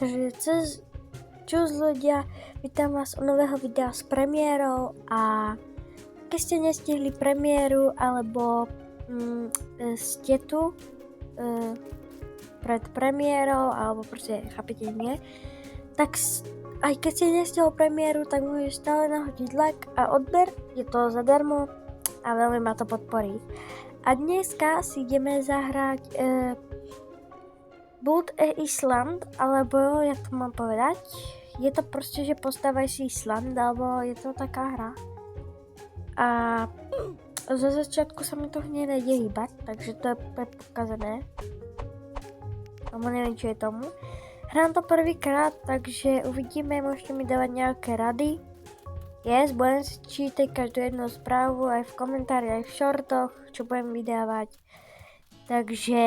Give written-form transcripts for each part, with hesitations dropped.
Takže čus ľudia, vítam vás u nového videa s premiérou a keď ste nestihli premiéru alebo ste tu pred premiérou alebo proste chápete nie, tak aj keď ste nestihli premiéru, tak môžete stále nahodiť like a odber, je to zadarmo a veľmi ma to podporí. A dneska si ideme zahrať Blood Island, alebo jak to mám povedať, je to proste, že postavaj si Island, alebo je to taká hra. A zo začiatku sa mi to hneď nejde hýbať, takže to je pokazené. Alebo neviem, čo je tomu. Hrám to prvýkrát, takže uvidíme, môžete mi dávať nejaké rady. Yes, budem si čítať každú jednu správu, aj v komentári, aj v shortoch, čo budem vydávať. Takže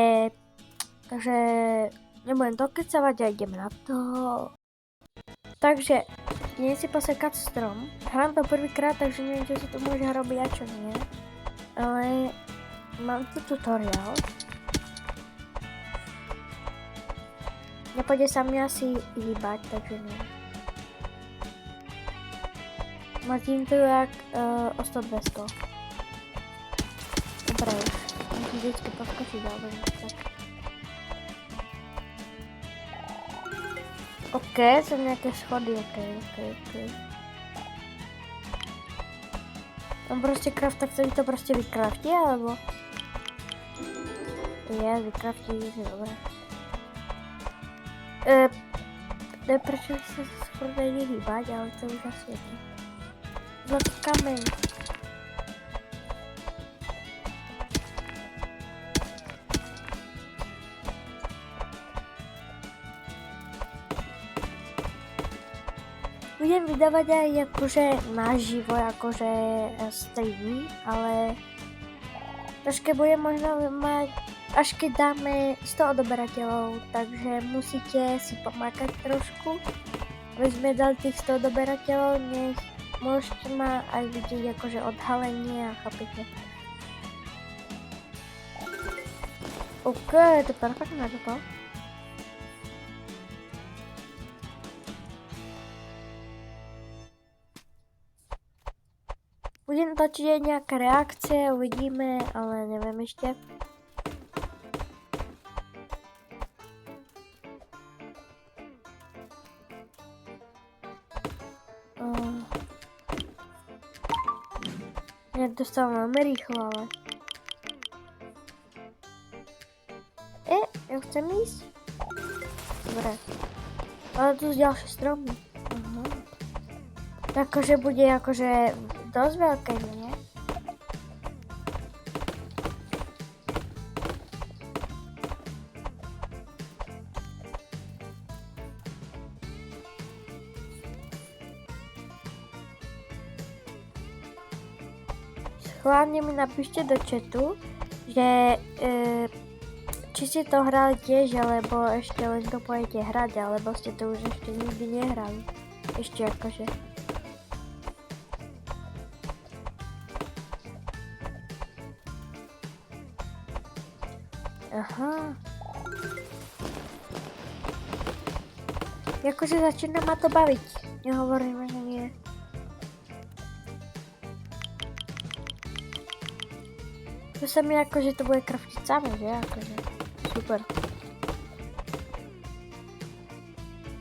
nebudem dokecavať a ideme na to. Takže idem si posekať strom. Hrám to prvýkrát, takže neviem, čo sa tu môže robiť a čo nie. Ale mám tu tutoriál. Nepôjde sa mi asi hýbať, takže nie. Matím to jak o 100-200. Dobre, musím vždycky poskočiť, ale tak. OK, sú nejaké schody, OK. On proste tak sa to proste vykraftí, alebo? Vykraftí, je dobré. Prečo sa schody nehýbať, ale to už asi je to. Zlatý kameň. Budem vydávať aj akože naživo, akože streamy, ale troške budem možno mať, až keď dáme 100 odoberateľov, takže musíte si pomákať trošku, aby sme dali tých 100 odoberateľov, nech môžete ma aj vidieť akože odhalenie a chápete. OK, to je perfektné toto. Budem točiť aj nejaké reakcie, uvidíme, ale neviem ešte. Nedostávam veľmi rýchlo, ale... Ja chcem ísť? Dobre. Ale tu sú ďalšie stromy. Takže bude akože dosť veľké, nie? Hlavne mi napíšte do chatu, že či ste to hrali tiež, alebo ešte len to pôjdete hrať, alebo ste to už ešte nikdy nehrali. Ešte akože. Aha. Akože začína ma to baviť. Nehovoríme, že nie. To sa mi akože to bude kraftiť samé, že? Akože. Super.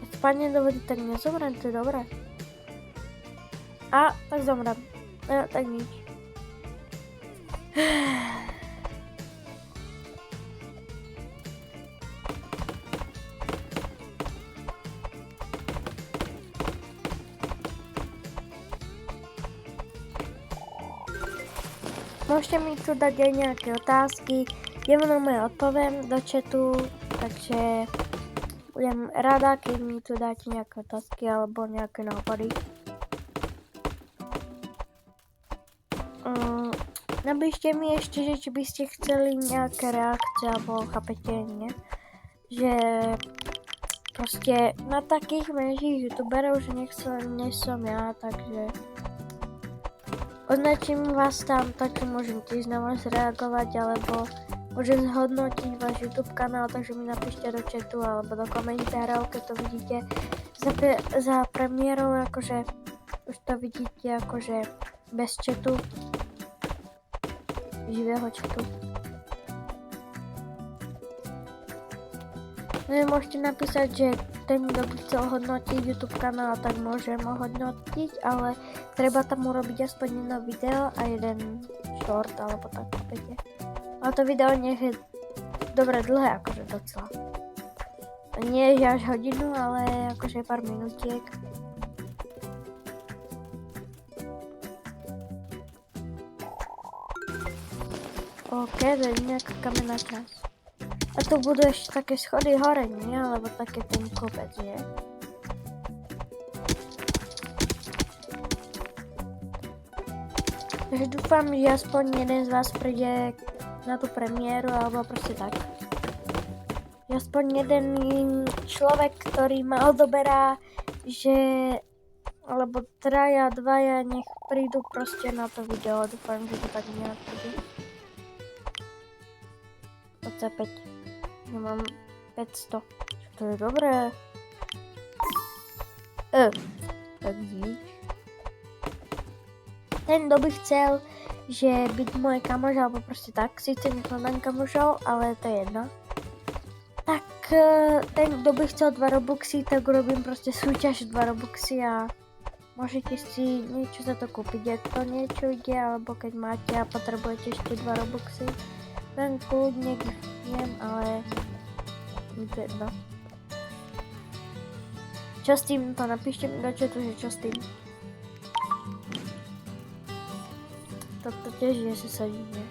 Keď spadne do vody, tak nezomrem, to je dobré. A, tak zomrem. No, tak nič. Môžete mi tu dať aj nejaké otázky, ja vám odpoviem do chatu, takže budem rada, keď mi tu dáte nejaké otázky alebo nejaké nápady. Napíšte mi ešte, že či by ste chceli nejaké reakcie, alebo chápete, nie? Že proste na takých menších youtuberov, že než som ja, takže označím vás tam, tak môžem tiež na vás reagovať, alebo môže zhodnotiť váš YouTube kanál, takže mi napíšte do chatu alebo do komentárov, keď to vidíte za premiérou, akože už to vidíte akože bez chatu, živého chatu. Môžete napísať, že ten, kto by chcel hodnotiť YouTube kanál, tak môžem ho hodnotiť, ale treba tam urobiť aspoň jedno video a jeden short, alebo tak viete. A to video nech je dobre dlhé, akože docela. Nie je až hodinu, ale akože pár minutiek. OK, to je nejaká kamenná časť. A tu budú ešte také schody hore, nie? Alebo také ten kopec, nie? Takže dúfam, že aspoň jeden z vás príde na tú premiéru, alebo proste tak. Že aspoň jeden človek, ktorý ma odoberá, že... alebo traja, dvaja, nech prídu proste na to video. Dúfam, že to tak nejak bude. 25. Ja mám 500. Čo to je dobré? Tak nič. Ten, kto by chcel, že byť môj kamoš, alebo proste tak, síce nekladám kamošov, ale to je jedno. Tak ten, kto by chcel 2 Robuxy, tak urobím proste súťaž 2 Robuxy a môžete si niečo za to kúpiť, ak to niečo ide, alebo keď máte a potrebujete ešte 2 Robuxy. Ten kľudne neviem, ale je to jedno. Čo s tým? To napíšte mi do chatu, že čo s tým. Toto tiež je sa sadíme.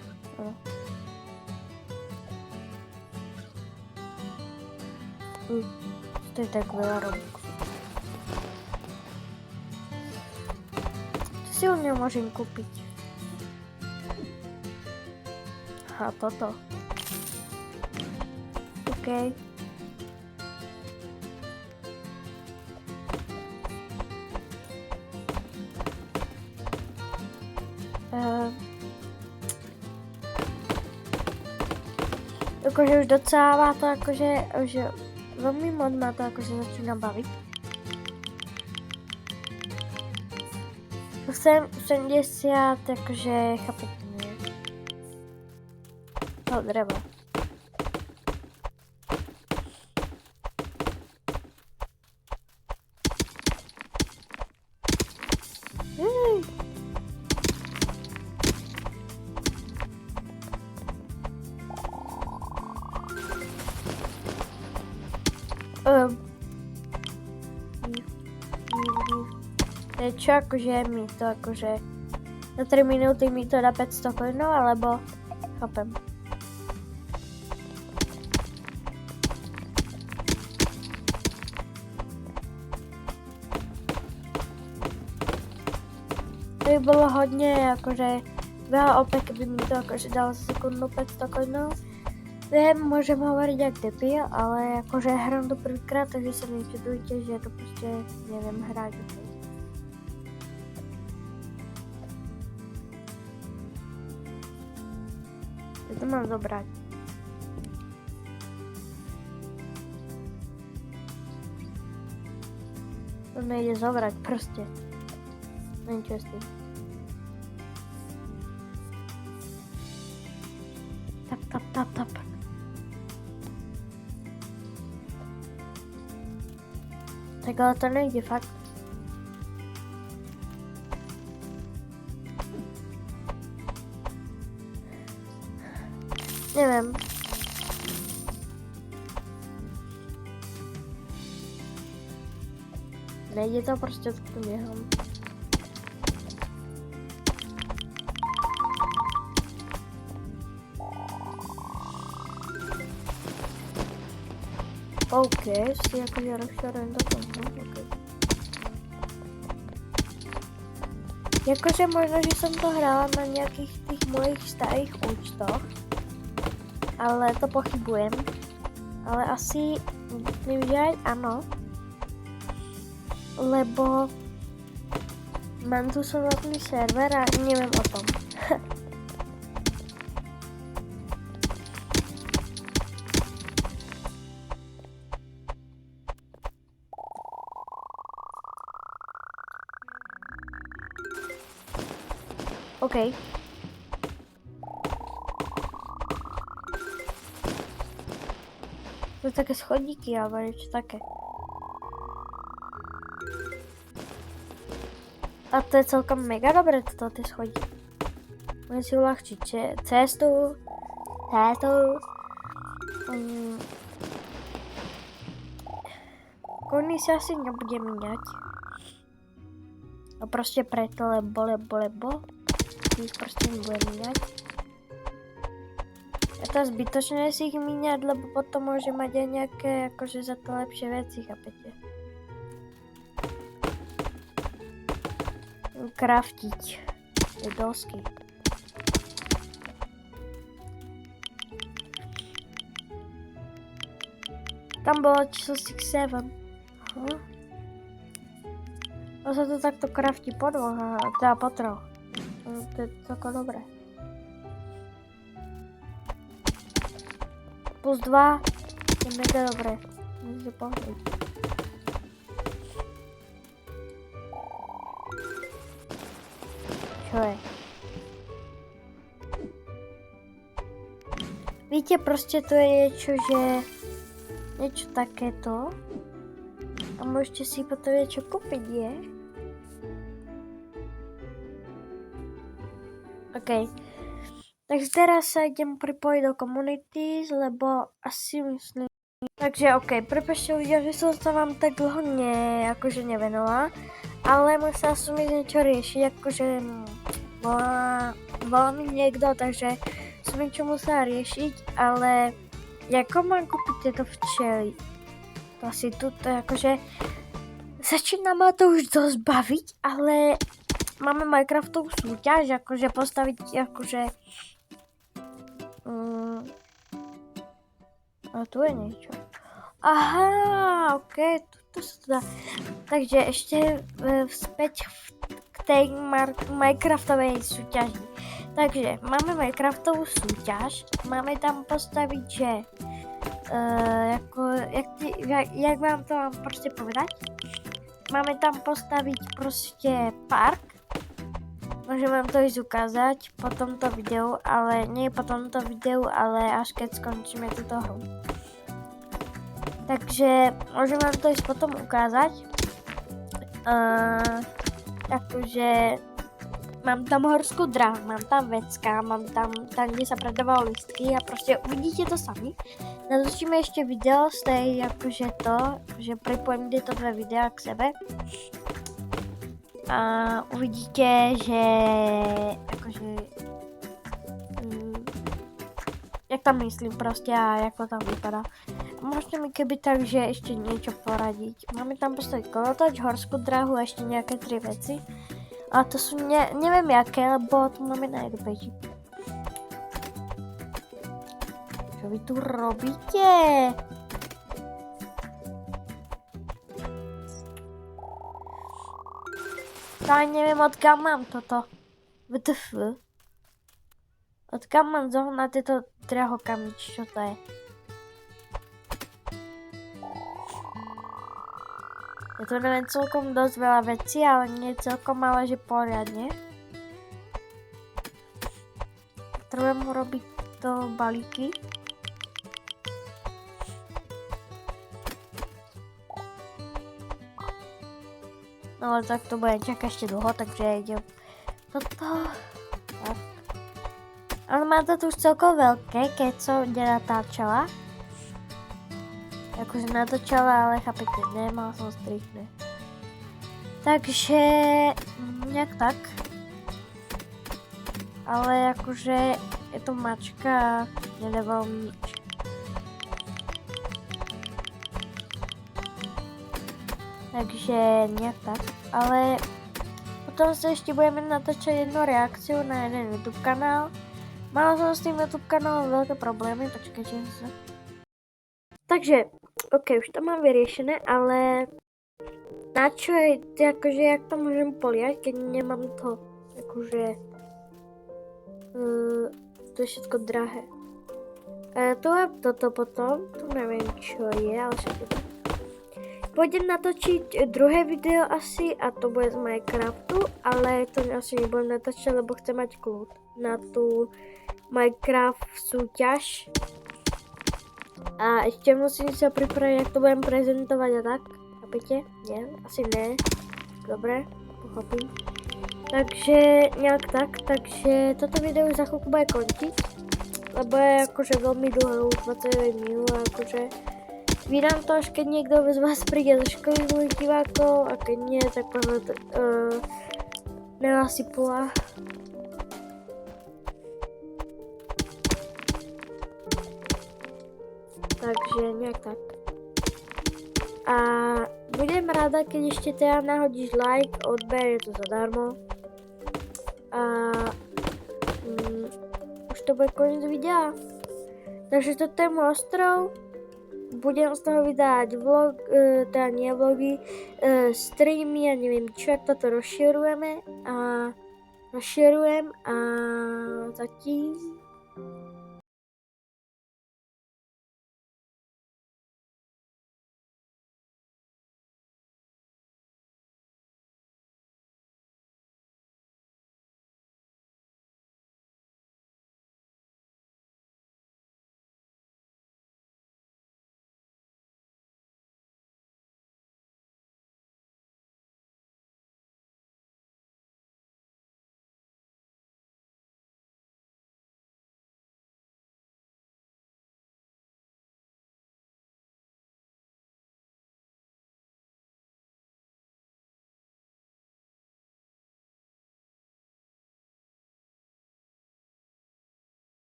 To je tak veľa Robuxu. Čo si u mňa môžem kúpiť? A toto. OK. Akože už docela má to akože, že veľmi moc ma to akože začína baviť. Chcem 70, akože chápete. To dreva. Čo akože mi to akože na 3 minúty mi to dá 500 coinov, alebo chápem. To by bolo hodne akože veľa OP, keby mi to akože dalo za sekundu 500 coinov. Viem, môžem hovoriť jak debil, ale akože hrám to prvýkrát, takže sa nečudujte, že to proste neviem hrať. To mám zobrať. To nejde zobrať proste. Neviem čo s tým. Tap. Tak ale to nejde fakt. Neviem. Nejde to prostě odkud běhám. OK, si jakože rozšarujem do toho. Okay. Jakože možno, že som to hrála na nejakých tých mojich starých účtoch. Ale to pochybujem. Ale asi neviem, áno. Lebo mám tu samotný server a neviem o tom. OK. To je také schodíky, alebo niečo také. A to je celkom mega dobré, toto tie schodíky. Môžem si uľahčiť cestu. Koní si asi nebude míňať. A proste preto, lebo. Ich proste nebude míňať. Je to zbytočné si ich míňať, lebo potom môže mať aj nejaké, akože za to lepšie veci, chápete? Craftiť tie dosky. Tam bolo číslo 6-7. A sa to takto craftí po dvoch, teda po troch. To je tako dobré. Plus 2 je mega dobré. Musíte pohľadiť. Čo je? Víte, proste to je niečo, že niečo takéto. A môžete si potom niečo kúpiť, je? OK. Takže teraz sa idem pripojiť do komunity, lebo asi myslím... Takže OK, prepáčte ľudia, že som sa vám tak dlho akože nevenovala, ale musela som ísť niečo riešiť, akože volá mi niekto, takže som niečo musela riešiť, ale ako mám kúpiť tieto včely? To asi tuto akože začína ma to už dosť baviť, ale máme Minecraftovú súťaž, akože postaviť akože a tu je niečo. Aha, OK, tuto sa to dá. Takže ešte späť k tej Minecraftovej súťaži. Takže máme Minecraftovú súťaž, máme tam postaviť, že jak vám to mám proste povedať? Máme tam postaviť proste park. Môžem vám to ísť ukázať po tomto videu, ale nie po tomto videu, ale až keď skončíme túto hru. Takže môžem vám to ísť potom ukázať. Akože mám tam horskú dráhu, mám tam vecka, mám tam, kde sa predávalo listky a proste uvidíte to sami. Natočíme ešte video z tej, akože to, že pripojím tieto dve videá k sebe. A uvidíte, že akože jak tam myslím proste a jak to tam vypadá. Môžete mi keby tak, že ešte niečo poradiť. Máme tam postaviť kolotoč, horskú dráhu a ešte nejaké 3 veci. A to sú, neviem jaké, lebo to máme na Edubeti. Čo vy tu robíte? Ja neviem, odkiaľ mám toto. WTF. Odkiaľ mám zohnať tieto drahokamy, čo to je? Ja tu neviem celkom dosť veľa vecí, ale nie celkom, ale že poriadne. Potrebujem urobiť to balíky. No ale tak to bude čakať ešte dlho, takže idem toto. Tak. Ale má to tu už celkom veľké, keď som nenatáčala. Akože natočala, ale chápete, nemal som striktné. Takže nejak tak. Ale akože je to mačka, nedával mi nič. Takže nejak tak. Ale potom sa ešte budeme natáčať jednu reakciu na jeden YouTube kanál. Mala som s tým YouTube kanálom veľké problémy, počkajte sa. Takže, OK, už to mám vyriešené, ale na čo je, akože, jak to môžem poliať, keď nemám to, akože, to je všetko drahé. To je toto potom, tu neviem čo je, ale všetko to. Půjdem natočit druhé video asi a to bude z Minecraftu, ale to asi nebudem natáčet, lebo chcem mať kľud na tú Minecraft súťaž. A ešte musím sa pripraviť, jak to budem prezentovať a tak. Chápete? Nie? Asi ne. Dobre, pochopím. Takže nejak tak, takže toto video už za chvíľku bude končiť. Lebo je akože veľmi dlhé, už 29 minút, akože vydám to, až keď niekto z vás príde zo školy z mojich divákov a keď nie, tak máme to nenasypula. Takže nejak tak. A budem rada, keď ešte teda nahodíš like, odber, je to zadarmo. A už to bude koniec videa. Takže toto je môj ostrov. Budem z toho vydať vlog, teda nie vlogy, streamy, ja neviem čo, toto rozširujeme a zatím